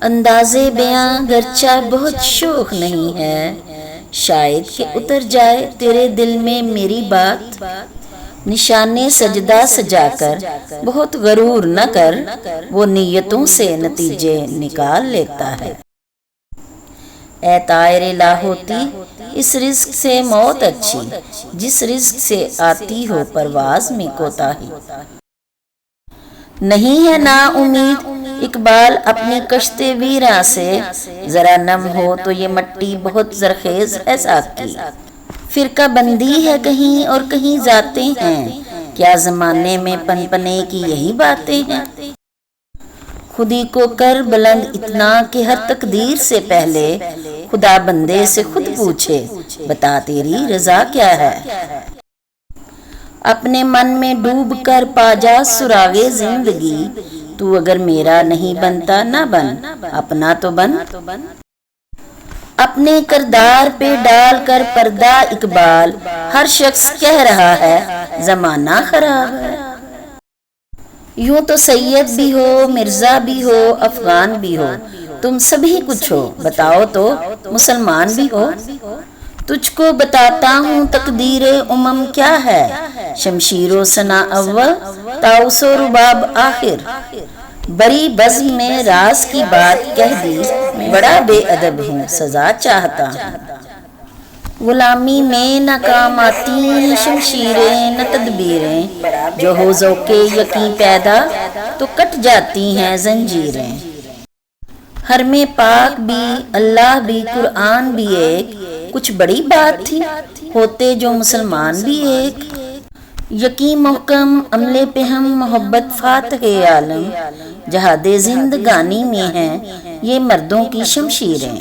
اندازے بیاں گرچہ بہت شوق نہیں ہے، شاید کہ اتر جائے تیرے دل میں میری بات۔ نشانے سجدہ سجا کر بہت غرور نہ کر، وہ نیتوں سے نتیجے نکال لیتا ہے۔ اے طائر لاہوتی، اس رزق سے موت اچھی، جس رزق سے آتی ہو پرواز میں کوتاہی۔ نہیں ہے نا امید اقبال اپنی کشت ویراں سے، ذرا نم ہو تو یہ مٹی بہت زرخیز ہے ساقی۔ فرقہ بندی ہے کہیں اور کہیں ذاتیں ہیں، کیا زمانے میں پن پنے کی یہی باتیں ہیں۔ خودی کو کر بلند اتنا کہ ہر تقدیر سے پہلے خدا بندے سے خود پوچھے، بتا تیری رضا کیا ہے۔ اپنے من میں ڈوب کر پا جا سراغ زندگی، تو اگر میرا نہیں بنتا نہ بن، اپنا تو بن۔ اپنے کردار پہ ڈال کر پردہ اقبال، ہر شخص کہہ رہا ہے زمانہ خراب ہے۔ یوں تو سید بھی ہو، مرزا بھی ہو، افغان بھی ہو، تم سبھی کچھ ہو، بتاؤ تو مسلمان بھی ہو۔ تجھ کو بتاتا ہوں تقدیر امم کیا ہے، شمشیر و سنا اول، طاؤس و رباب آخر۔ بڑی بزم میں راز کی بات کہہ دی، بڑا بے ادب ہوں سزا چاہتا ہوں۔ غلامی میں نہ کام آتی ہیں شمشیریں نہ تدبیریں، جو ہو ذوق یقین پیدا تو کٹ جاتی ہیں زنجیریں۔ حرم پاک بھی، اللہ بھی، قرآن بھی ایک، کچھ بڑی بات تھی ہوتے جو مسلمان بھی ایک۔ یقین محکم عملے پہ ہم محبت فاتح عالم، جہاد زندگانی میں ہیں یہ مردوں کی شمشیریں۔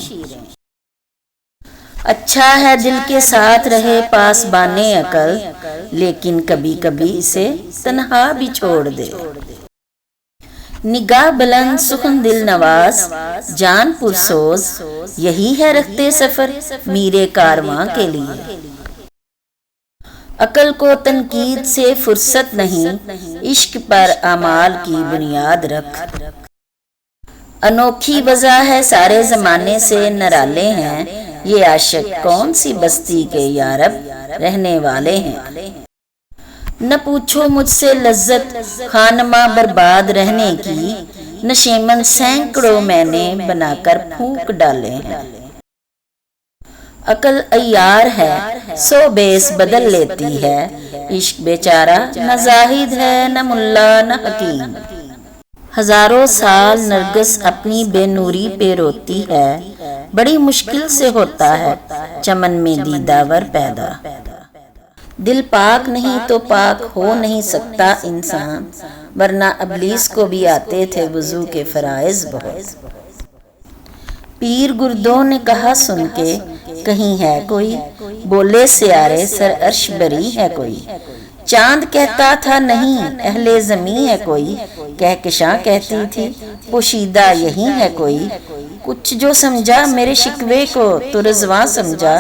اچھا ہے دل کے ساتھ رہے پاسبان عقل، لیکن کبھی کبھی اسے تنہا بھی چھوڑ دے۔ نگاہ بلند سخن دل نواز، جان پرسوز، یہی ہے رختے سفر میرے کارواں کے لیے۔ عقل کو تنقید سے فرصت نہیں، عشق پر اعمال کی بنیاد رکھ۔ انوکھی وضع ہے سارے زمانے سے نرالے ہیں، یہ عاشق کون سی بستی کے یارب رہنے والے ہیں۔ نہ پوچھو مجھ سے لذت خانماں برباد رہنے کی، نشیمن سینکڑوں میں نے بنا کر پھونک ڈالے ہیں۔ عقل عیار ہے سو بیس بدل لیتی ہے، عشق بیچارہ نہ زاہد ہے نہ ملا نہ حکیم۔ ہزاروں سال نرگس اپنی بے نوری پہ روتی ہے، بڑی مشکل سے ہوتا ہے چمن میں دیدہ ور پیدا۔ دل پاک نہیں تو پاک ہو نہیں سکتا انسان، ورنہ ابلیس کو بھی آتے تھے وضو کے فرائض بہت۔ پیر گردوں نے کہا سن کے، کہیں ہے کوئی، بولے سیارے سر عرش بری ہے کوئی۔ چاند کہتا تھا نہیں اہل زمیں ہے کوئی، کہکشاں کہتی تھی پوشیدہ یہی ہے کوئی۔ کچھ جو سمجھا میرے شکوے کو تو رضواں سمجھا،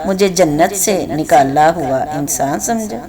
مجھے جنت سے نکالا ہوا انسان سمجھا۔